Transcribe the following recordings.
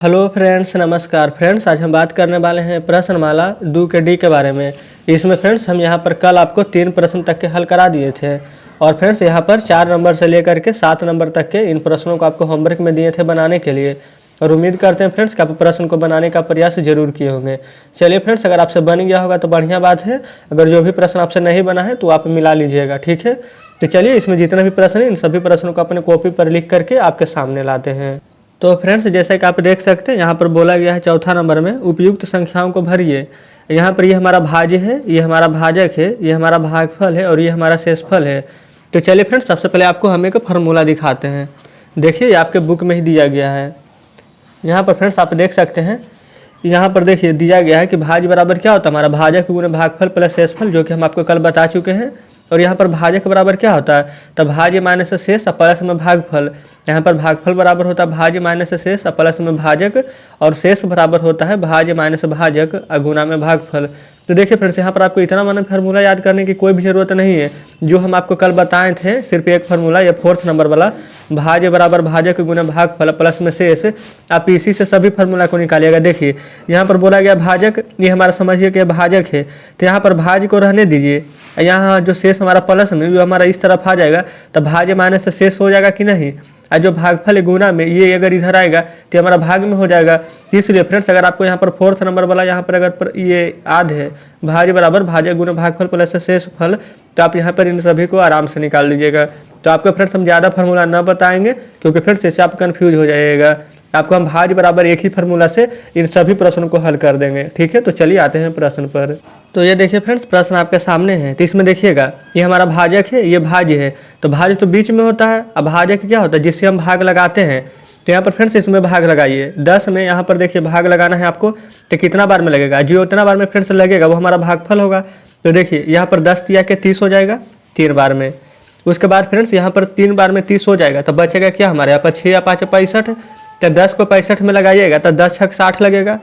Hello friends, नमस्कार friends. आज हम बात करने वाले हैं प्रश्नमाला 2 के डी के बारे में। इसमें फ्रेंड्स हम यहाँ पर कल आपको 3 प्रश्न तक के हल करा दिए थे और फ्रेंड्स यहाँ पर 4 नंबर से लेकर के 7 नंबर तक के इन प्रश्नों को आपको होमवर्क में दिए थे बनाने के लिए और उम्मीद करते हैं फ्रेंड्स कि आप प्रश्न को बनाने का प्रयास जरूर किए होंगे। चलिए फ्रेंड्स, अगर आपसे बन गया होगा तो बढ़िया बात है, अगर जो भी प्रश्न आपसे नहीं बना है तो आप मिला लीजिएगा, ठीक है। तो चलिए, इसमें जितने भी प्रश्न हैं इन सभी प्रश्नों को अपने कॉपी पर लिख करके आपके सामने लाते हैं। तो फ्रेंड्स, जैसे कि आप देख सकते हैं यहाँ पर बोला गया है चौथा नंबर में उपयुक्त संख्याओं को भरिए। यहाँ पर ये हमारा भाज्य है, ये हमारा भाजक है, ये हमारा भागफल है और ये हमारा शेषफल है। तो चलिए फ्रेंड्स, सबसे पहले आपको हम एक फार्मूला दिखाते हैं। देखिए, ये आपके बुक में ही दिया गया है। यहाँ पर फ्रेंड्स आप देख सकते हैं, यहाँ पर देखिए दिया गया है कि भाज्य बराबर क्या होता है, हमारा भाजक गुणे भागफल प्लस शेषफल, जो कि हम आपको कल बता चुके हैं। और यहाँ पर भाजक बराबर क्या होता है, तब भाज्य माइनस शेष और प्लस में भागफल। यहाँ पर भागफल बराबर होता है भाज्य माइनस शेष और प्लस में भाजक, और शेष बराबर होता है भाज्य माइनस भाजक और गुणा में भागफल। तो देखिए फ्रेंड्स, यहाँ पर आपको इतना माना फार्मूला याद करने की कोई भी ज़रूरत नहीं है। जो हम आपको कल बताए थे सिर्फ एक फार्मूला, ये 4th नंबर वाला, भाज्य बराबर भाजक गुना भागफल प्लस में शेष, आप इसी से सभी फार्मूला को निकालिएगा। देखिए यहाँ पर बोला गया भाजक, ये हमारा समझिए कि भाजक है, तो यहाँ पर भाज्य को रहने दीजिए। यहाँ जो शेष हमारा प्लस में वो हमारा इस तरफ आ जाएगा, तो भाज्य माइनस से शेष हो जाएगा कि नहीं। और जो भागफल गुना में ये अगर इधर आएगा तो हमारा भाग में हो जाएगा। इसलिए फ्रेंड्स, अगर आपको यहाँ पर 4th नंबर वाला यहाँ पर अगर ये याद है भाज्य बराबर भाजक गुना भागफल प्लस शेषफल, तो आप यहाँ पर इन सभी को आराम से निकाल लीजिएगा। तो आपको फ्रेंड्स हम ज़्यादा फार्मूला ना बताएंगे, क्योंकि फ्रेंड्स इससे आप कन्फ्यूज हो जाइएगा। आपको हम भाज्य बराबर एक ही फार्मूला से इन सभी प्रश्नों को हल कर देंगे, ठीक है। तो चलिए आते हैं प्रश्न पर। तो ये देखिए फ्रेंड्स, प्रश्न आपके सामने है। तो इसमें देखिएगा, ये हमारा भाजक है, ये भाज्य है। तो भाज्य तो बीच में होता है, अब भाजक क्या होता है, जिससे हम भाग लगाते हैं। तो यहाँ पर फ्रेंड्स इसमें भाग लगाइए 10 में, यहाँ पर देखिए भाग लगाना है आपको, तो कितना बार में लगेगा, जो उतना बार में फ्रेंड्स लगेगा वो हमारा भागफल होगा। तो देखिए यहाँ पर 10 दिया के 30 हो जाएगा 3 बार में। उसके बाद फ्रेंड्स यहाँ पर 3 बार में 30 हो जाएगा, तो बचेगा क्या हमारे यहाँ पर 6 या 5 65। तो 10 को 65 में लगाइएगा तो 10 छक 60 लगेगा।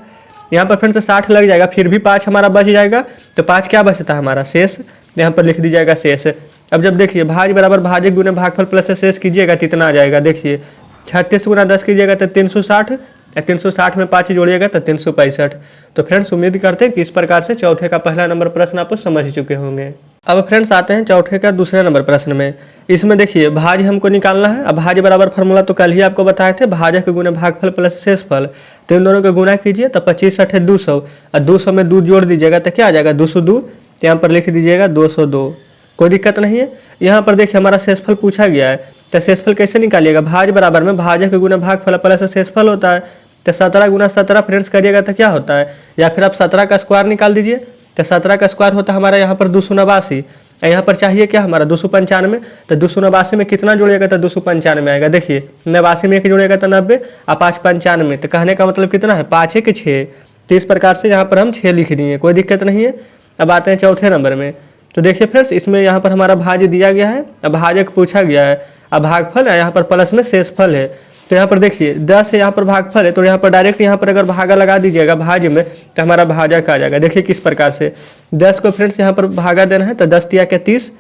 यहाँ पर फ्रेंड्स 60 लग जाएगा, फिर भी 5 हमारा बच जाएगा। तो 5 क्या बचता है हमारा, शेष। यहाँ पर लिख दीजिएगा शेष। अब जब देखिए भाज्य बराबर भाजक गुणे भागफल प्लस शेष कीजिएगा तो इतना आ जाएगा। देखिए 36 गुना 10 कीजिएगा तो 360, 360 में 5 जोड़िएगा तो 365। तो फ्रेंड्स उम्मीद करते हैं कि इस प्रकार से चौथे का पहला नंबर प्रश्न आप समझ चुके होंगे। अब फ्रेंड्स आते हैं चौथे का दूसरे नंबर प्रश्न में। इसमें देखिए भाज्य हमको निकालना है। अब भाज्य बराबर फार्मूला तो कल ही आपको बताए थे, भाजक गुणे भागफल प्लस शेषफल। तो इन दोनों का गुना कीजिए तो 25 × 200, और 200 में 2 जोड़ दीजिएगा तो क्या आ जाएगा 202। तो यहाँ पर लिख दीजिएगा 202, कोई दिक्कत नहीं है। यहाँ पर देखिए हमारा शेषफल पूछा गया है, तो शेषफल कैसे निकालिएगा, भाज्य बराबर में भाजक गुणे भागफल प्लस शेषफल होता है। तो 17 गुना 17 फ्रेंड्स करिएगा तो क्या होता है, या फिर आप 17 का स्क्वायर निकाल दीजिए। तो 17 का स्क्वायर होता है हमारा यहाँ पर 289। यहाँ पर चाहिए क्या हमारा 295। तो 289 में कितना जोड़िएगा तो 295 आएगा। देखिए 89 में 1 जोड़िएगा तो 90 और 5 95। तो कहने का मतलब कितना है, 5 1 6। तो इस प्रकार से यहाँ पर हम 6 लिख दिए, कोई दिक्कत नहीं है। अब आते हैं चौथे नंबर में। तो देखिए फ्रेंड्स, इसमें यहाँ पर हमारा भाज्य दिया गया है, अब भाजक पूछा गया है, अब भागफल है, यहाँ पर प्लस में शेषफल है। तो यहाँ पर देखिए 10 है, यहाँ पर भागफल है, तो यहाँ पर डायरेक्ट यहाँ पर अगर भागा लगा दीजिएगा भाज्य में तो हमारा भाजक आ जाएगा। देखिए किस प्रकार से 10 को फ्रेंड्स यहाँ पर भागा देना है, तो 10 दिया के 30,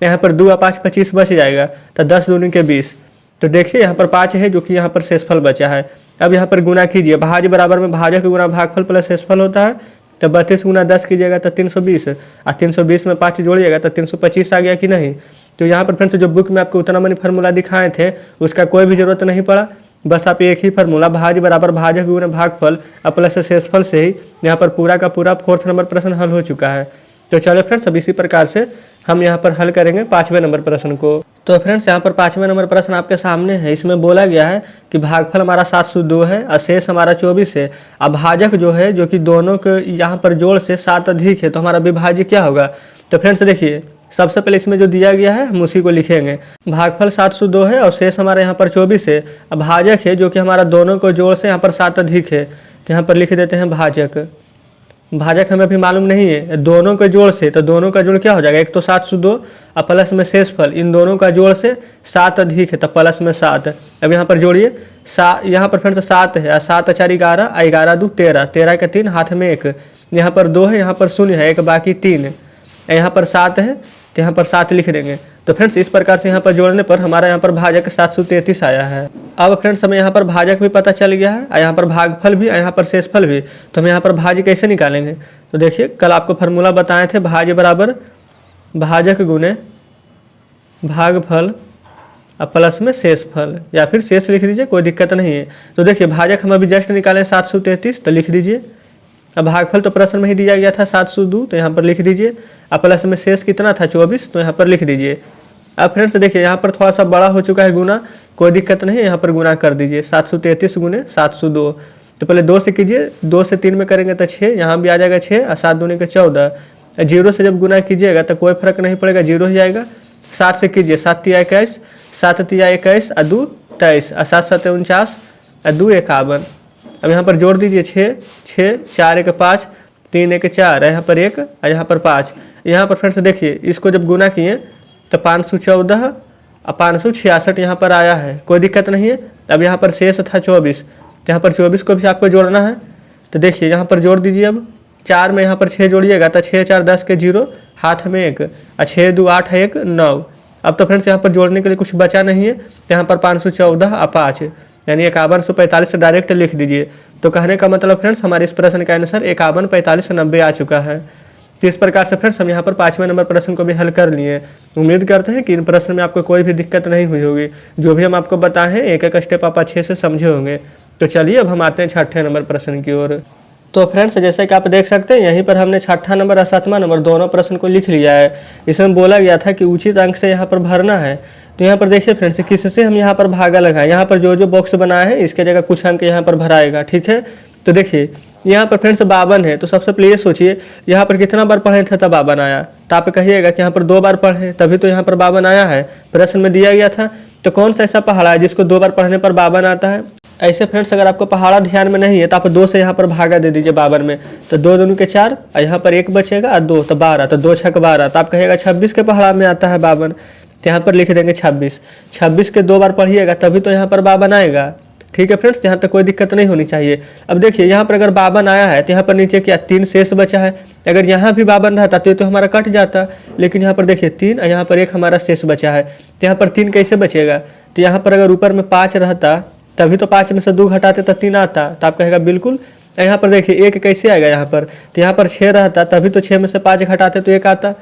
यहाँ पर 2 और 5 25 बच जाएगा, तो 10 दूनी के 20। तो देखिए यहाँ पर 5 है जो कि यहाँ पर शेषफल बचा है। अब यहाँ पर गुना कीजिए, भाज्य बराबर में भाजक गुना भागफल प्लस शेषफल होता है। तो 32 गुना 10 कीजिएगा तो 320, और 320 में 5 जोड़िएगा तो 325 आ गया कि नहीं। तो यहाँ पर फ्रेंड्स जो बुक में आपको उतना मनी फार्मूला दिखाए थे उसका कोई भी जरूरत नहीं पड़ा, बस आप एक ही फार्मूला भाज्य बराबर भाजक गुणे भागफल और प्लस शेषफल से ही यहाँ पर पूरा का पूरा 4th नंबर प्रश्न हल हो चुका है। तो चलो फ्रेंड्स, अब इसी प्रकार से हम यहाँ पर हल करेंगे 5वें नंबर प्रश्न को। तो फ्रेंड्स यहाँ पर 5वें नंबर प्रश्न आपके सामने है। इसमें बोला गया है कि भागफल हमारा 702 है और शेष हमारा 24 है। अब भाजक जो है, जो कि दोनों के यहाँ पर जोड़ से 7 अधिक है, तो हमारा विभाज्य क्या होगा। तो फ्रेंड्स देखिए, सबसे पहले इसमें जो दिया गया है हम उसी को लिखेंगे। भागफल 702 है और शेष हमारे यहाँ पर 24 है। अब भाजक है जो कि हमारा दोनों को जोड़ से यहाँ पर 7 अधिक है, तो यहाँ पर लिख देते हैं भाजक। भाजक हमें अभी मालूम नहीं है, दोनों के जोड़ से, तो दोनों का जोड़ क्या हो जाएगा, एक तो 702 और प्लस में शेषफल, इन दोनों का जोड़ से 7 अधिक है तो प्लस में 7। अब यहाँ पर जोड़िए, यहाँ पर फ्रेंड्स 7 है, 7 4 11, 11 2 13, 13 के 3 हाथ में 1, यहाँ पर 2 है, यहाँ पर 0 है, 1 बाकी 3, यहाँ पर 7 है तो यहाँ पर 7 लिख देंगे। तो फ्रेंड्स इस प्रकार से यहाँ पर जोड़ने पर हमारा यहाँ पर भाजक 733 आया है। अब फ्रेंड्स हमें यहाँ पर भाजक भी पता चल गया है और यहाँ पर भागफल भी और यहाँ पर शेषफल भी। तो हम यहाँ पर भाज्य कैसे निकालेंगे, तो देखिए कल आपको फार्मूला बताए थे, भाज्य बराबर भाजक गुने भागफल और प्लस में शेषफल, या फिर शेष लिख दीजिए, कोई दिक्कत नहीं है। तो देखिए भाजक हम अभी जस्ट निकाले 733, तो लिख दीजिए। अब भागफल तो प्रश्न में ही दिया गया था 702, तो यहाँ पर लिख दीजिए। अब प्लस में शेष कितना था 24, तो यहाँ पर लिख दीजिए। अब फ्रेंड्स देखिए यहाँ पर थोड़ा सा बड़ा हो चुका है गुना, कोई दिक्कत नहीं है, यहाँ पर गुना कर दीजिए 733 गुने 702। तो पहले 2 से कीजिए, 2 से 3 में करेंगे तो 6, यहाँ भी आ जाएगा 6 और 7 दूनी के 14। 0 से जब गुना कीजिएगा तो कोई फर्क नहीं पड़ेगा, 0 ही आएगा। 7 से कीजिए, 7 तिया 21, 7 तिया 21 और 2 23 और 7 7 49 और 2 51। अब यहाँ पर जोड़ दीजिए 6 6, 4 1 5, 3 1 4, यहाँ पर 1 और यहाँ पर 5। यहाँ पर फ्रेंड्स देखिए इसको जब गुना किए तो 514 और 566 यहाँ पर आया है, कोई दिक्कत नहीं है। अब यहाँ पर शेष था 24, तो यहाँ पर 24 को भी आपको जोड़ना है। तो देखिए यहाँ पर जोड़ दीजिए। अब 4 में यहाँ पर 6 जोड़िएगा तो 6 4 10 के 0, हाथ में 1 और 6 2 8 1 9। अब तो फ्रेंड्स यहाँ पर जोड़ने के लिए कुछ बचा नहीं है, तो यहाँ पर 514 और 5 यानी 5145 से डायरेक्ट लिख दीजिए। तो कहने का मतलब फ्रेंड्स हमारे इस प्रश्न का आंसर 51 45 90 आ चुका है। तो इस प्रकार से फ्रेंड्स हम यहाँ पर 5वें नंबर प्रश्न को भी हल कर लिए। उम्मीद करते हैं कि इन प्रश्न में आपको कोई भी दिक्कत नहीं हुई होगी। जो भी हम आपको बताएं हैं एक एक स्टेप आप अच्छे से समझे होंगे। तो चलिए अब हम आते हैं 6ठे नंबर प्रश्न की ओर। तो फ्रेंड्स जैसे कि आप देख सकते हैं यहीं पर हमने 6ठा नंबर और 7वां नंबर दोनों प्रश्न को लिख लिया है। इसमें बोला गया था कि उचित अंक से यहाँ पर भरना है। तो यहाँ पर देखिए फ्रेंड्स किससे हम यहाँ पर भागा लगाएं, यहाँ पर जो जो बॉक्स बनाया है इसके जगह कुछ अंक यहाँ पर भराएगा, ठीक है। तो देखिए यहाँ पर फ्रेंड्स 52 है, तो सबसे पहले ये सोचिए यहाँ पर कितना बार पढ़े थे तब 52 आया। तो आप कहिएगा कि यहाँ पर 2 बार पढ़े तभी तो यहाँ पर 52 आया है, प्रश्न में दिया गया था। तो कौन सा ऐसा पहाड़ा है जिसको 2 बार पढ़ने पर 52 आता है। ऐसे फ्रेंड्स अगर आपको पहाड़ा ध्यान में नहीं है तो आप 2 से यहाँ पर भागा दे दीजिए 52 में, तो 2 दूनी के 4 और यहाँ पर 1 बचेगा और 2 तो 12, तो 2 6 12। तो आप कहिएगा 26 के पहाड़ा में आता है 52, तो यहाँ पर लिख देंगे 26। 26 के 2 बार पढ़िएगा तभी तो यहाँ पर 52 आएगा, ठीक है फ्रेंड्स। यहाँ तक कोई दिक्कत नहीं होनी चाहिए। अब देखिए यहाँ पर अगर 52 आया है तो यहाँ पर नीचे क्या 3 शेष बचा है। अगर यहाँ भी 52 रहता तो हमारा कट जाता, लेकिन यहाँ पर देखिए 3 और यहाँ पर 1 हमारा शेष बचा है। तो यहाँ पर 3 कैसे बचेगा, तो यहाँ पर अगर ऊपर में 5 रहता तभी तो 5 में से 2 घटाते तो 3 आता। तो आप कहेगा बिल्कुल। यहाँ पर देखिए 1 कैसे आएगा यहाँ पर, तो यहाँ पर 6 रहता तभी तो 6 में से 5 घटाते तो 1 आता।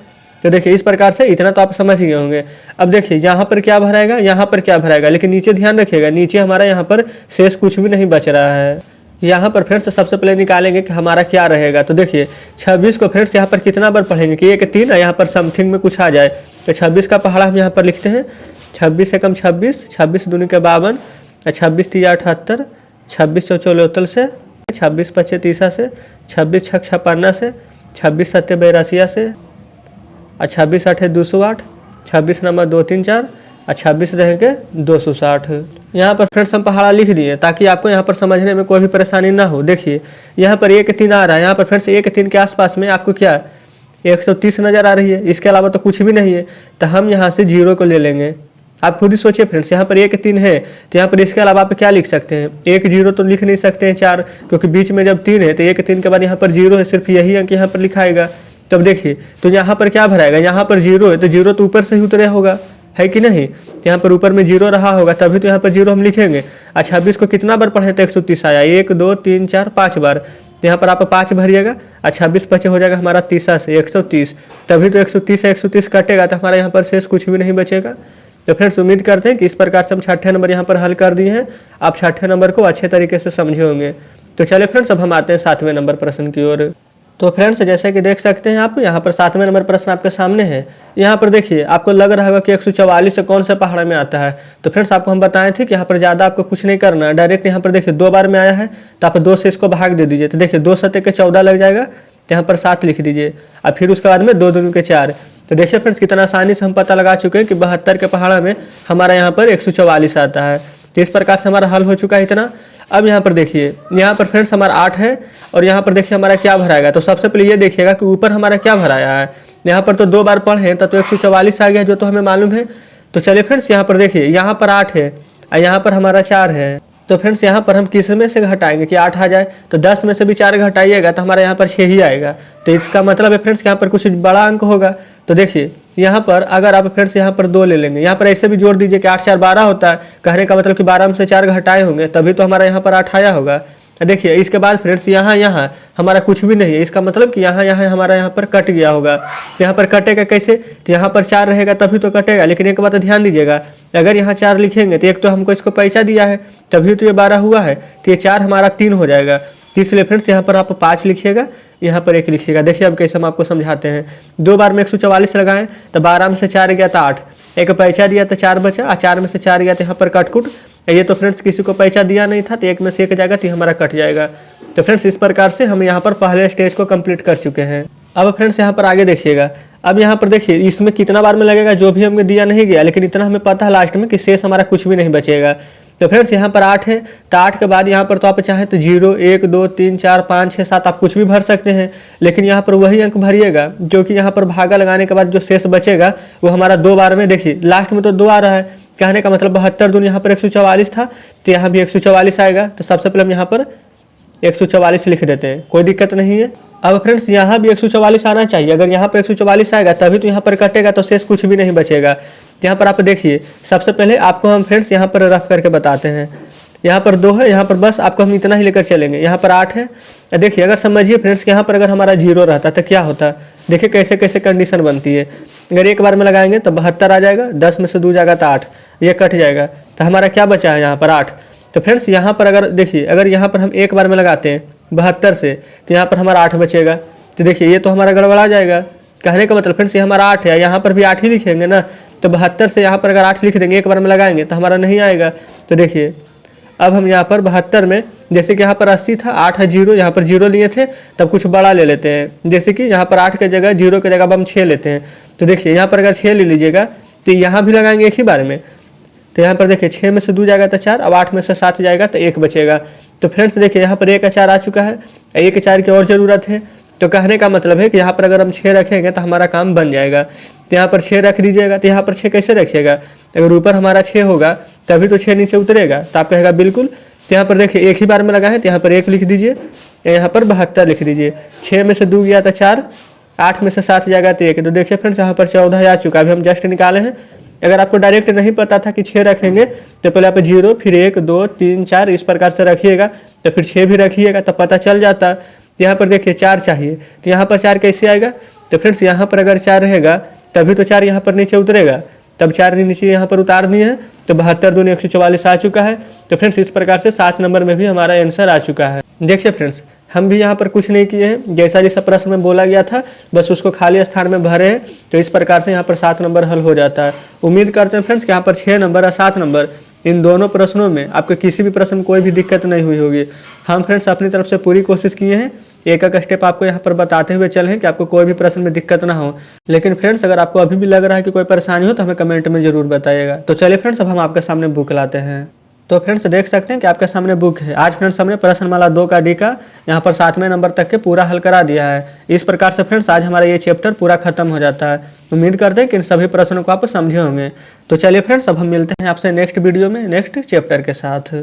तो देखिए इस प्रकार से इतना तो आप समझ गए होंगे। अब देखिए यहाँ पर क्या भराएगा, यहाँ पर क्या भराएगा, लेकिन नीचे ध्यान रखिएगा नीचे हमारा यहाँ पर शेष कुछ भी नहीं बच रहा है। यहाँ पर फ्रेंड्स सबसे पहले निकालेंगे कि हमारा क्या रहेगा। तो देखिए 26 को फ्रेंड्स यहाँ पर कितना बार पढ़ेंगे कि 1 3 यहाँ पर समथिंग में कुछ आ जाए। तो 26 का पहाड़ा हम यहाँ पर लिखते हैं 26 से कम 26, 26 दूनी के 52, 26 3 78, 26 चौ 74 से, 26 5 30 से, 26 6 56 से, 26 7 82 से, और 26 8 208, 26 नंबर 2 3 4 और 26 रहेंगे 260। यहाँ पर फ्रेंड्स हम पहाड़ा लिख दिए ताकि आपको यहाँ पर समझने में कोई भी परेशानी ना हो। देखिए यहाँ पर 1 3 आ रहा है, यहाँ पर फ्रेंड्स 1 3 के आसपास में आपको क्या 130 नज़र आ रही है, इसके अलावा तो कुछ भी नहीं है। तो हम यहाँ से 0 को ले लेंगे। आप खुद ही सोचिए फ्रेंड्स यहाँ पर 1 3 है तो यहाँ पर इसके अलावा आप क्या लिख सकते हैं, 1 0 तो लिख नहीं सकते हैं 4, क्योंकि बीच में जब 3 है तो 1 3 के बाद यहाँ पर 0 है, सिर्फ यही अंक यहाँ पर लिखाएगा। तब देखिए तो यहाँ पर क्या भराएगा, यहाँ पर 0 है तो 0 तो ऊपर से ही उतरे होगा, है कि नहीं। तो यहाँ पर ऊपर में 0 रहा होगा तभी तो यहाँ पर 0 हम लिखेंगे। 26 को कितना बार पढ़े तो 130 आया, 1 2 3 4 5 बार। तो यहाँ पर आप 5 भरिएगा और 26 5 हो जाएगा हमारा 30 से 130, तभी तो 130 से 130 कटेगा तो हमारा यहाँ पर शेष कुछ भी नहीं बचेगा। तो फ्रेंड्स उम्मीद करते हैं कि इस प्रकार से हम 6ठे नंबर यहाँ पर हल कर दिए हैं। आप 6ठे नंबर को अच्छे तरीके से समझे होंगे। तो चलिए फ्रेंड्स अब हम आते हैं 7वें नंबर प्रश्न की ओर। तो फ्रेंड्स जैसे कि देख सकते हैं आप यहाँ पर 7वें नंबर प्रश्न आपके सामने है। यहाँ पर देखिए आपको लग रहा होगा कि 144 से कौन से पहाड़ में आता है। तो फ्रेंड्स आपको हम बताए थे कि यहाँ पर ज़्यादा आपको कुछ नहीं करना है, डायरेक्ट यहाँ पर देखिए 2 बार में आया है तो आप 2 से इसको भाग दे दीजिए। तो देखिए 2 7 के 14 लग जाएगा, तो यहाँ पर 7 लिख दीजिए और फिर उसके बाद में 2 दूनी के 4। तो देखिए फ्रेंड्स कितना आसानी से हम पता लगा चुके हैं कि 72 के पहाड़ा में हमारा यहाँ पर 144 आता है। तो इस प्रकार से हमारा हल हो चुका है इतना। अब यहाँ पर देखिए यहाँ पर फ्रेंड्स हमारा 8 है और यहाँ पर देखिए हमारा क्या भराएगा। तो सबसे पहले ये देखिएगा कि ऊपर हमारा क्या भराया है। यहाँ पर तो 2 बार पढ़े तो 144 आ गया जो तो हमें मालूम है। तो चलिए फ्रेंड्स यहाँ पर देखिए यहाँ पर 8 है और यहाँ पर हमारा 4 है। तो फ्रेंड्स यहाँ पर हम किस में से घटाएंगे कि 8 आ जाए, तो 10 में से भी 4 घटाइएगा तो हमारा यहाँ पर 6 ही आएगा। तो इसका मतलब है फ्रेंड्स यहाँ पर कुछ बड़ा अंक होगा। तो देखिए यहाँ पर अगर आप फ्रेंड्स यहाँ पर 2 ले लेंगे, यहाँ पर ऐसे भी जोड़ दीजिए कि 8 4 12 होता है, कहने का मतलब कि 12 में से 4 घटाए होंगे तभी तो हमारा यहाँ पर 8 आया होगा। देखिए इसके बाद फ्रेंड्स यहाँ हमारा कुछ भी नहीं है, इसका मतलब कि यहाँ हमारा यहाँ पर कट गया होगा। तो यहाँ पर कटेगा कैसे, तो यहाँ पर 4 रहेगा तभी तो कटेगा। लेकिन एक बात ध्यान दीजिएगा, अगर यहाँ 4 लिखेंगे तो एक तो हमको इसको पैसा दिया है तभी तो ये 12 हुआ है, तो ये 4 हमारा 3 हो जाएगा। तो इसलिए फ्रेंड्स यहाँ पर आप 5 लिखिएगा, यहाँ पर 1 लिखिएगा। देखिए अब कैसे हम आपको समझाते हैं। 2 बार में 144 लगाएं तो 12 में से 4 गया तो 8, एक पैसा दिया तो 4 बचा, और 4 में से 4 गया तो यहाँ पर कटकुट। ये तो फ्रेंड्स किसी को पैसा दिया नहीं था तो 1 में से 1 जाएगा तो हमारा कट जाएगा। तो फ्रेंड्स इस प्रकार से हम यहाँ पर पहले स्टेज को कंप्लीट कर चुके हैं। अब फ्रेंड्स यहाँ पर आगे देखिएगा, अब यहाँ पर देखिए इसमें कितना बार में लगेगा जो भी हमें दिया नहीं गया, लेकिन इतना हमें पता है लास्ट में कि शेष हमारा कुछ भी नहीं बचेगा। तो फ्रेंड्स यहाँ पर 8 है, तो 8 के बाद यहाँ पर तो आप चाहें तो 0 1 2 3 4 5 6 7 आप कुछ भी भर सकते हैं, लेकिन यहाँ पर वही अंक भरिएगा क्योंकि यहाँ पर भागा लगाने के बाद जो शेष बचेगा वो हमारा 2 बार में, देखिए लास्ट में तो 2 आ रहा है, कहने का मतलब 72 दूनी यहाँ पर 144 था तो यहाँ भी 144 आएगा। तो सबसे पहले हम यहाँ पर 144 लिख देते हैं, कोई दिक्कत नहीं है। अब फ्रेंड्स यहाँ भी 144 आना चाहिए, अगर यहाँ पर 144 आएगा तभी तो यहाँ पर कटेगा, तो शेष कुछ भी नहीं बचेगा। यहाँ पर आप देखिए सबसे पहले आपको हम फ्रेंड्स यहाँ पर रफ करके बताते हैं। यहाँ पर 2 है, यहाँ पर बस आपको हम इतना ही लेकर चलेंगे। यहाँ पर 8 है, देखिए अगर समझिए फ्रेंड्स यहाँ पर अगर हमारा 0 रहता तो क्या होता, देखिए कैसे कैसे कंडीशन बनती है। अगर एक बार में लगाएंगे तो 72 आ जाएगा, 10 में से 2 जाएगा तो 8, ये कट जाएगा, तो हमारा क्या बचा है यहाँ पर 8। तो फ्रेंड्स यहाँ पर अगर देखिए अगर यहाँ पर हम एक बार में लगाते हैं 72 से तो यहाँ पर हमारा 8 बचेगा। तो देखिए ये तो हमारा गड़बड़ा जाएगा, कहने का मतलब फ्रेंड्स ये हमारा 8 है, यहाँ पर भी 8 ही लिखेंगे ना, तो 72 से यहाँ पर अगर 8 लिख देंगे एक बार में लगाएंगे तो हमारा नहीं आएगा। तो देखिए अब हम यहाँ पर 72 में जैसे कि यहाँ पर 80 था, 8 है 0, यहाँ पर 0 लिए थे, तब कुछ बड़ा ले लेते हैं, जैसे कि यहाँ पर 8 के जगह 0 के जगह अब हम 6 लेते हैं। तो देखिए यहाँ पर अगर 6 ले लीजिएगा तो यहाँ भी लगाएंगे एक ही बार में, तो यहाँ पर देखिए 6 में से 2 जाएगा तो 4, अब 8 में से 7 जाएगा तो 1 बचेगा। तो फ्रेंड्स देखिए यहाँ पर 1 4 आ चुका है, 1 4 की और ज़रूरत है। तो कहने का मतलब है कि यहाँ पर अगर हम 6 रखेंगे तो हमारा काम बन जाएगा। तो यहाँ पर 6 रख दीजिएगा, तो यहाँ पर 6 कैसे रखिएगा, अगर ऊपर हमारा 6 होगा तभी तो 6 नीचे उतरेगा, तो आप कहेगा बिल्कुल। तो यहाँ पर देखिए एक ही बार में लगा है, तो यहाँ पर 1 लिख दीजिए, यहाँ पर 72 लिख दीजिए। 6 में से 2 गया तो 4, 8 में से 7 जाएगा तो 1। तो देखिए फ्रेंड्स यहाँ पर 14 आ चुका, अभी हम जस्ट निकाले हैं। अगर आपको डायरेक्ट नहीं पता था कि 6 रखेंगे तो पहले आप 0 फिर 1 2 3 4 इस प्रकार से रखिएगा, तो फिर 6 भी रखिएगा तो पता चल जाता। यहाँ पर देखिए 4 चाहिए, तो यहाँ पर 4 कैसे आएगा, तो फ्रेंड्स यहाँ पर अगर 4 रहेगा तभी तो 4 यहाँ पर नीचे उतरेगा, तब 4 नीचे यहाँ पर उतार दिए हैं, तो 72 दूनी 144 आ चुका है। तो फ्रेंड्स इस प्रकार से 7 नंबर में भी हमारा आंसर आ चुका है। देखिए फ्रेंड्स हम भी यहाँ पर कुछ नहीं किए हैं, जैसा जैसा प्रश्न में बोला गया था बस उसको खाली स्थान में भरे हैं, तो इस प्रकार से यहाँ पर 7 नंबर हल हो जाता है। उम्मीद करते हैं फ्रेंड्स कि यहाँ पर 6 नंबर और 7 नंबर इन दोनों प्रश्नों में आपको किसी भी प्रश्न में कोई भी दिक्कत नहीं हुई होगी। हम फ्रेंड्स अपनी तरफ से पूरी कोशिश किए हैं, एक एक स्टेप आपको यहाँ पर बताते हुए चले हैं कि आपको कोई भी प्रश्न में दिक्कत ना हो। लेकिन फ्रेंड्स अगर आपको अभी भी लग रहा है कि कोई परेशानी हो तो हमें कमेंट में जरूर बताइएगा। तो चलिए फ्रेंड्स अब हम आपके सामने बुक लाते हैं। तो फ्रेंड्स देख सकते हैं कि आपके सामने बुक है। आज फ्रेंड्स हमने प्रश्नमाला 2 का डी का यहाँ पर 7वें नंबर तक के पूरा हल करा दिया है। इस प्रकार से फ्रेंड्स आज हमारा ये चैप्टर पूरा खत्म हो जाता है। उम्मीद करते हैं कि इन सभी प्रश्नों को आप समझे होंगे। तो चलिए फ्रेंड्स अब हम मिलते हैं आपसे नेक्स्ट वीडियो में नेक्स्ट चैप्टर के साथ।